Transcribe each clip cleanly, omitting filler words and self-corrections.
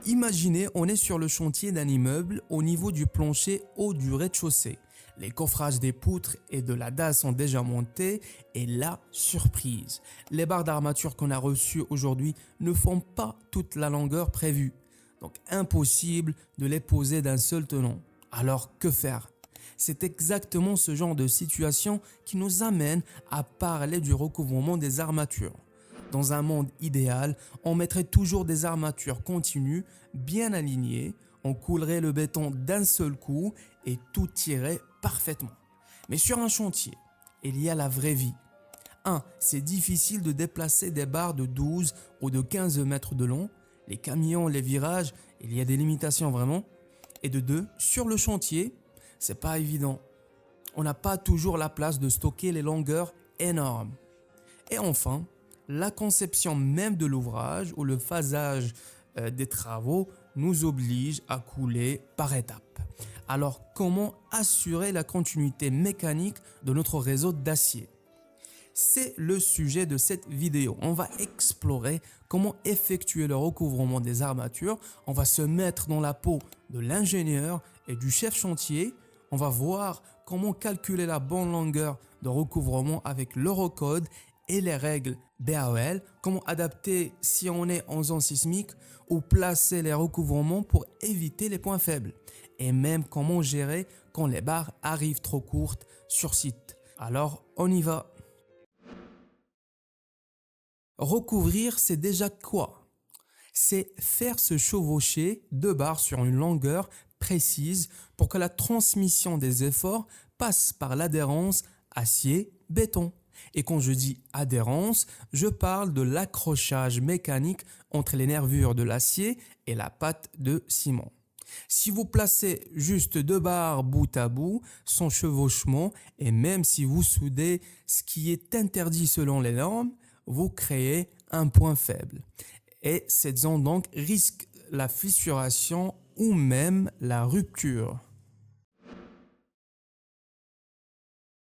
Imaginez, on est sur le chantier d'un immeuble au niveau du plancher haut du rez-de-chaussée. Les coffrages des poutres et de la dalle sont déjà montés et la surprise. Les barres d'armature qu'on a reçues aujourd'hui ne font pas toute la longueur prévue. Donc impossible de les poser d'un seul tenant. Alors que faire? C'est exactement ce genre de situation qui nous amène à parler du recouvrement des armatures. Dans un monde idéal, on mettrait toujours des armatures continues, bien alignées, on coulerait le béton d'un seul coup et tout irait parfaitement. Mais sur un chantier, il y a la vraie vie. 1. C'est difficile de déplacer des barres de 12 ou de 15 mètres de long. Les camions, les virages, il y a des limitations vraiment. Et de 2. Sur le chantier, c'est pas évident. On n'a pas toujours la place de stocker les longueurs énormes. Et enfin, la conception même de l'ouvrage ou le phasage des travaux nous oblige à couler par étapes. Alors, comment assurer la continuité mécanique de notre réseau d'acier? C'est le sujet de cette vidéo. On va explorer comment effectuer le recouvrement des armatures. On va se mettre dans la peau de l'ingénieur et du chef chantier. On va voir comment calculer la bonne longueur de recouvrement avec l'Eurocode et les règles BAOL, comment adapter si on est en zone sismique ou placer les recouvrements pour éviter les points faibles, et même comment gérer quand les barres arrivent trop courtes sur site. Alors on y va. Recouvrir, c'est déjà quoi? C'est faire se chevaucher deux barres sur une longueur précise pour que la transmission des efforts passe par l'adhérence acier-béton. Et quand je dis adhérence, je parle de l'accrochage mécanique entre les nervures de l'acier et la pâte de ciment. Si vous placez juste deux barres bout à bout, sans chevauchement, et même si vous soudez ce qui est interdit selon les normes, vous créez un point faible. Et cette zone donc risque la fissuration ou même la rupture.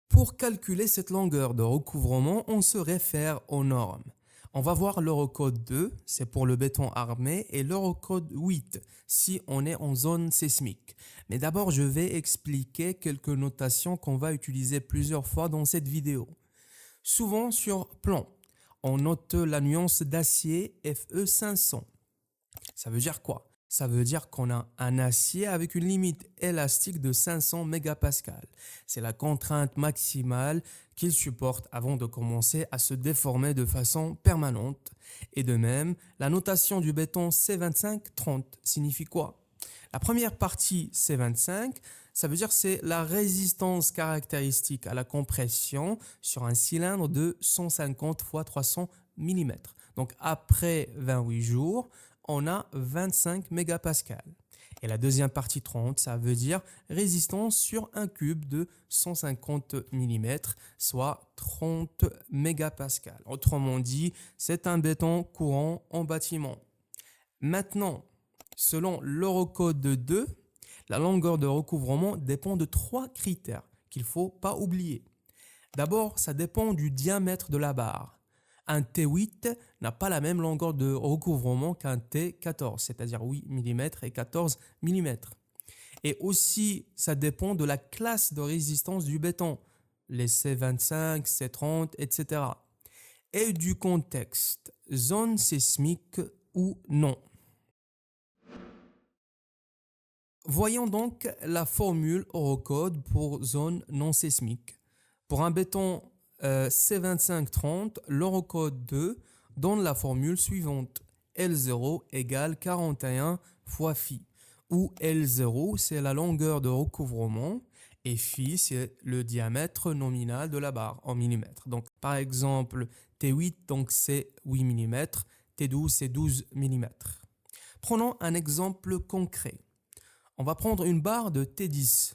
Pour calculer cette longueur de recouvrement, on se réfère aux normes. On va voir l'Eurocode 2, c'est pour le béton armé, et l'Eurocode 8, si on est en zone sismique. Mais d'abord, je vais expliquer quelques notations qu'on va utiliser plusieurs fois dans cette vidéo. Souvent sur plan, on note la nuance d'acier FE500. Ça veut dire quoi? Ça veut dire qu'on a un acier avec une limite élastique de 500 mégapascales. C'est la contrainte maximale qu'il supporte avant de commencer à se déformer de façon permanente. Et de même, la notation du béton C25-30 signifie quoi? La première partie C25, ça veut dire c'est la résistance caractéristique à la compression sur un cylindre de 150 x 300 mm. Donc après 28 jours, on a 25 mégapascales. Et la deuxième partie 30, ça veut dire résistance sur un cube de 150 mm, soit 30 mégapascales. Autrement dit, c'est un béton courant en bâtiment. Maintenant, selon l'Eurocode 2, la longueur de recouvrement dépend de trois critères qu'il ne faut pas oublier. D'abord, ça dépend du diamètre de la barre. Un T8 n'a pas la même longueur de recouvrement qu'un T14, c'est-à-dire 8 mm et 14 mm. Et aussi, ça dépend de la classe de résistance du béton, les C25, C30, etc. Et du contexte, zone sismique ou non. Voyons donc la formule Eurocode pour zone non sismique. Pour un béton C25-30, l'Eurocode 2 donne la formule suivante. L0 égale 41 fois phi, où L0 c'est la longueur de recouvrement et phi c'est le diamètre nominal de la barre en millimètres. Donc par exemple T8 donc c'est 8 mm, T12 c'est 12 mm. Prenons un exemple concret. On va prendre une barre de T10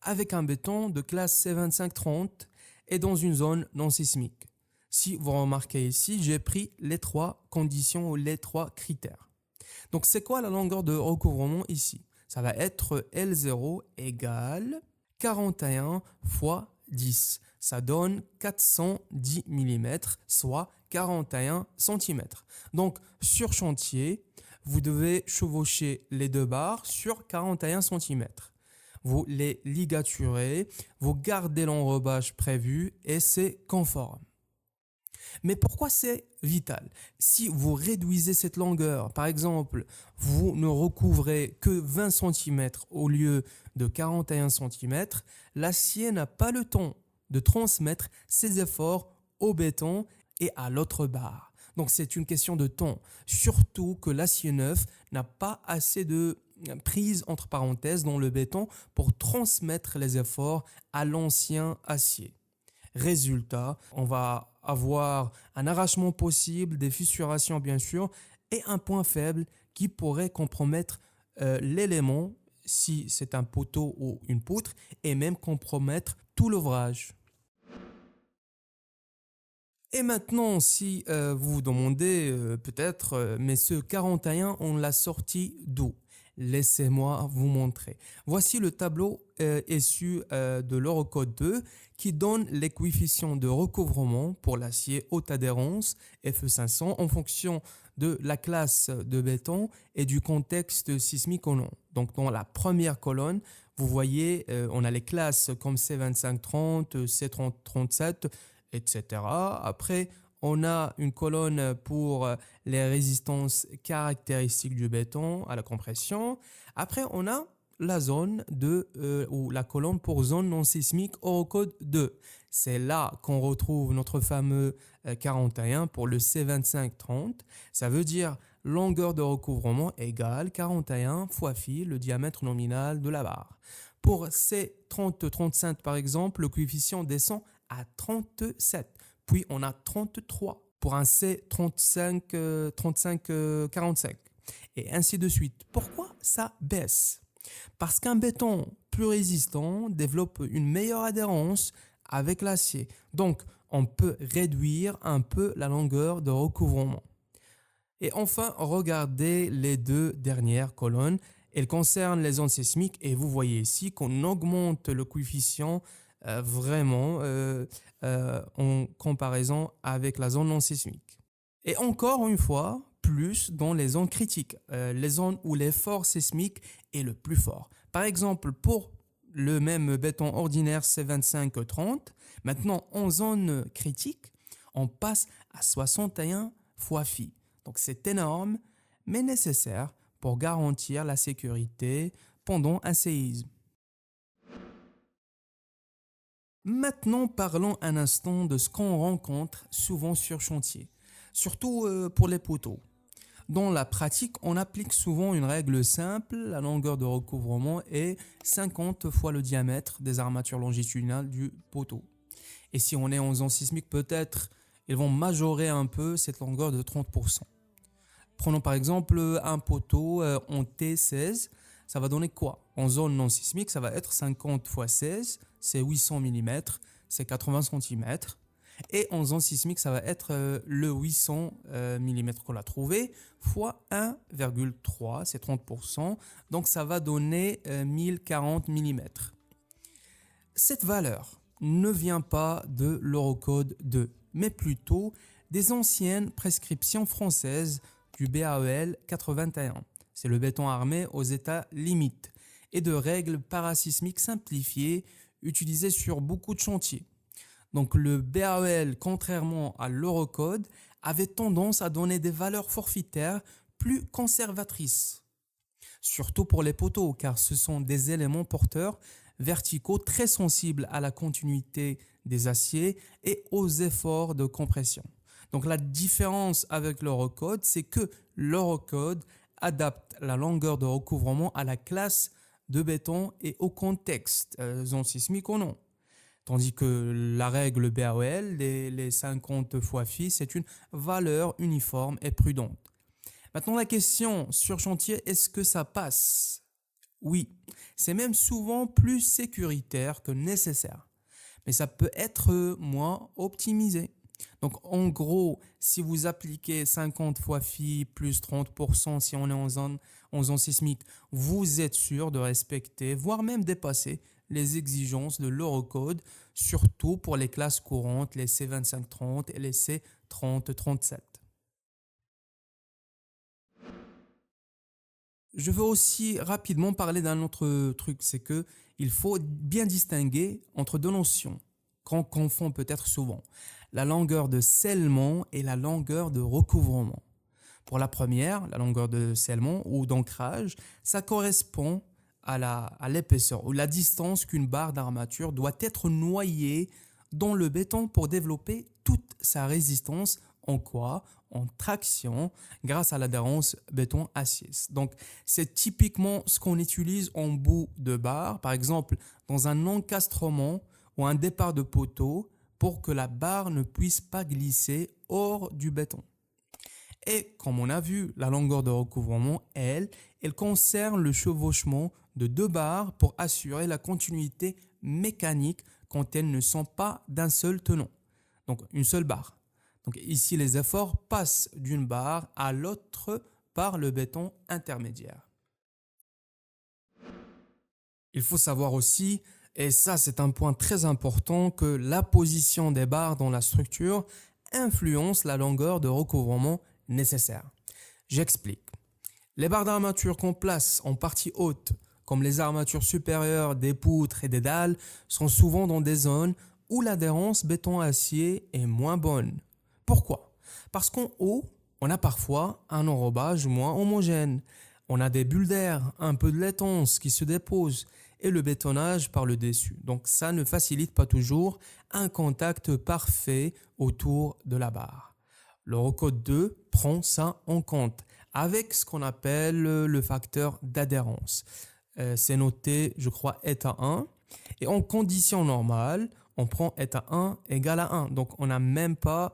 avec un béton de classe C25-30 et dans une zone non sismique. Si vous remarquez ici, j'ai pris les trois conditions ou les trois critères. Donc c'est quoi la longueur de recouvrement ici? Ça va être L0 égale 41 fois 10. Ça donne 410 mm, soit 41 cm. Donc sur chantier, vous devez chevaucher les deux barres sur 41 cm. Vous les ligaturez, vous gardez l'enrobage prévu et c'est conforme. Mais pourquoi c'est vital? Si vous réduisez cette longueur, par exemple, vous ne recouvrez que 20 cm au lieu de 41 cm, l'acier n'a pas le temps de transmettre ses efforts au béton et à l'autre barre. Donc c'est une question de temps, surtout que l'acier neuf n'a pas assez de prise entre parenthèses dans le béton pour transmettre les efforts à l'ancien acier. Résultat, on va avoir un arrachement possible, des fissurations bien sûr, et un point faible qui pourrait compromettre l'élément si c'est un poteau ou une poutre et même compromettre tout l'ouvrage. Et maintenant, si vous vous demandez peut-être, mais ce 41, on l'a sorti d'où? Laissez-moi vous montrer. Voici le tableau issu de l'Eurocode 2 qui donne les coefficients de recouvrement pour l'acier haute adhérence FE500 en fonction de la classe de béton et du contexte sismique ou non. Donc dans la première colonne, vous voyez, on a les classes comme C2530, C3037, etc. Après, on a une colonne pour les résistances caractéristiques du béton à la compression. Après, on a la zone ou la colonne pour zone non sismique Eurocode 2. C'est là qu'on retrouve notre fameux 41 pour le C2530. Ça veut dire longueur de recouvrement égale 41 fois phi, le diamètre nominal de la barre. Pour C3035 par exemple, le coefficient descend à 37. Puis on a 33 pour un C35, 45. Et ainsi de suite. Pourquoi ça baisse? Parce qu'un béton plus résistant développe une meilleure adhérence avec l'acier. Donc, on peut réduire un peu la longueur de recouvrement. Et enfin, regardez les deux dernières colonnes. Elles concernent les zones sismiques et vous voyez ici qu'on augmente le coefficient vraiment en comparaison avec la zone non sismique. Et encore une fois, plus dans les zones critiques, les zones où l'effort sismique est le plus fort. Par exemple, pour le même béton ordinaire C2530, maintenant en zone critique, on passe à 61 fois phi. Donc c'est énorme, mais nécessaire pour garantir la sécurité pendant un séisme. Maintenant, parlons un instant de ce qu'on rencontre souvent sur chantier, surtout pour les poteaux. Dans la pratique, on applique souvent une règle simple, la longueur de recouvrement est 50 fois le diamètre des armatures longitudinales du poteau. Et si on est en zone sismique, peut-être ils vont majorer un peu cette longueur de 30%. Prenons par exemple un poteau en T16, ça va donner quoi? En zone non sismique, ça va être 50 x 16, c'est 800 mm, c'est 80 cm. Et en zone sismique, ça va être le 800 mm qu'on a trouvé, fois 1,3, c'est 30%, donc ça va donner 1040 mm. Cette valeur ne vient pas de l'Eurocode 2, mais plutôt des anciennes prescriptions françaises du BAEL 81. C'est le béton armé aux états limites et de règles parasismiques simplifiées utilisées sur beaucoup de chantiers. Donc le BAEL, contrairement à l'Eurocode, avait tendance à donner des valeurs forfaitaires plus conservatrices, surtout pour les poteaux, car ce sont des éléments porteurs verticaux très sensibles à la continuité des aciers et aux efforts de compression. Donc la différence avec l'Eurocode, c'est que l'Eurocode adapte la longueur de recouvrement à la classe de béton et au contexte, zone sismique ou non. Tandis que la règle BAEL, les 50 fois phi, c'est une valeur uniforme et prudente. Maintenant la question sur chantier, est-ce que ça passe? Oui, c'est même souvent plus sécuritaire que nécessaire, mais ça peut être moins optimisé. Donc en gros, si vous appliquez 50 fois phi plus 30% si on est en zone sismique, vous êtes sûr de respecter, voire même dépasser les exigences de l'Eurocode, surtout pour les classes courantes, les C2530 et les C3037. Je veux aussi rapidement parler d'un autre truc, c'est que il faut bien distinguer entre deux notions qu'on confond peut-être souvent, la longueur de scellement et la longueur de recouvrement. Pour la première, la longueur de scellement ou d'ancrage, ça correspond à l'épaisseur ou la distance qu'une barre d'armature doit être noyée dans le béton pour développer toute sa résistance en quoi? En traction grâce à l'adhérence béton-acier. Donc, c'est typiquement ce qu'on utilise en bout de barre, par exemple dans un encastrement ou un départ de poteau pour que la barre ne puisse pas glisser hors du béton. Et comme on a vu, la longueur de recouvrement, elle concerne le chevauchement de deux barres pour assurer la continuité mécanique quand elles ne sont pas d'un seul tenant. Donc une seule barre. Donc ici, les efforts passent d'une barre à l'autre par le béton intermédiaire. Il faut savoir aussi, et ça c'est un point très important, que la position des barres dans la structure influence la longueur de recouvrement nécessaire. J'explique. Les barres d'armature qu'on place en partie haute, comme les armatures supérieures des poutres et des dalles, sont souvent dans des zones où l'adhérence béton-acier est moins bonne. Pourquoi? Parce qu'en haut, on a parfois un enrobage moins homogène. On a des bulles d'air, un peu de laitance qui se dépose et le bétonnage par le dessus. Donc ça ne facilite pas toujours un contact parfait autour de la barre. L'Eurocode 2 prend ça en compte avec ce qu'on appelle le facteur d'adhérence. C'est noté, je crois, état 1. Et en conditions normales, on prend état 1 égale à 1. Donc on n'a même pas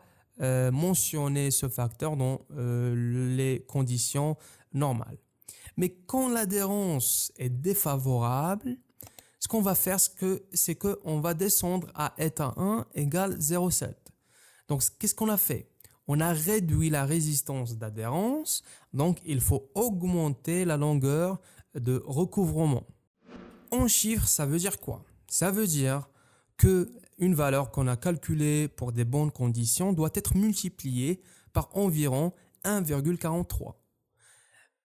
mentionné ce facteur dans les conditions normales. Mais quand l'adhérence est défavorable, ce qu'on va faire, c'est qu'on va descendre à état 1 égale 0,7. Donc qu'est-ce qu'on a fait? On a réduit la résistance d'adhérence, donc il faut augmenter la longueur de recouvrement. En chiffres, ça veut dire quoi? Ça veut dire qu'une valeur qu'on a calculée pour des bonnes conditions doit être multipliée par environ 1,43.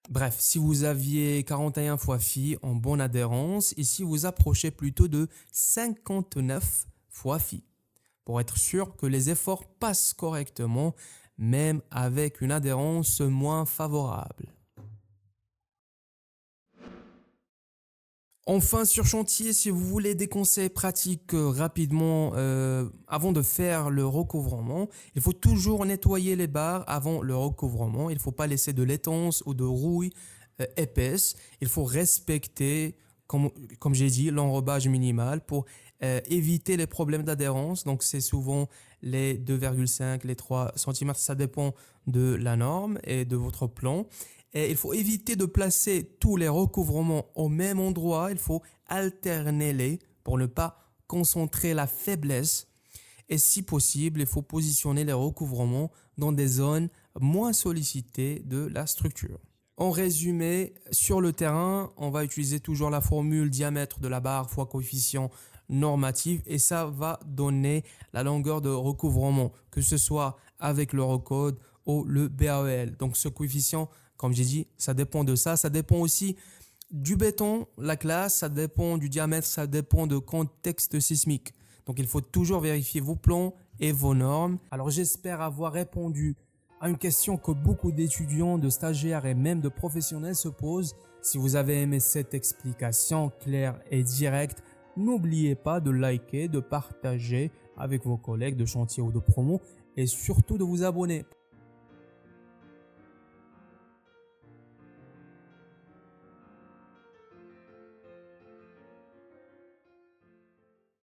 Bref, si vous aviez 41 fois phi en bonne adhérence, ici vous approchez plutôt de 59 fois phi, pour être sûr que les efforts passent correctement, même avec une adhérence moins favorable. Enfin, sur chantier, si vous voulez des conseils pratiques rapidement avant de faire le recouvrement, il faut toujours nettoyer les barres avant le recouvrement. Il ne faut pas laisser de laitance ou de rouille épaisse. Il faut respecter, comme j'ai dit, l'enrobage minimal pour éviter les problèmes d'adhérence. Donc, c'est souvent les 2,5, les 3 cm. Ça dépend de la norme et de votre plan. Et il faut éviter de placer tous les recouvrements au même endroit. Il faut alterner les pour ne pas concentrer la faiblesse. Et si possible, il faut positionner les recouvrements dans des zones moins sollicitées de la structure. En résumé, sur le terrain, on va utiliser toujours la formule diamètre de la barre fois coefficient normatif et ça va donner la longueur de recouvrement, que ce soit avec l'Eurocode ou le BAEL. Donc ce coefficient, comme j'ai dit, ça dépend de ça. Ça dépend aussi du béton, la classe, ça dépend du diamètre, ça dépend de contexte sismique. Donc il faut toujours vérifier vos plans et vos normes. Alors j'espère avoir répondu à une question que beaucoup d'étudiants, de stagiaires et même de professionnels se posent. Si vous avez aimé cette explication claire et directe, n'oubliez pas de liker, de partager avec vos collègues de chantier ou de promo et surtout de vous abonner.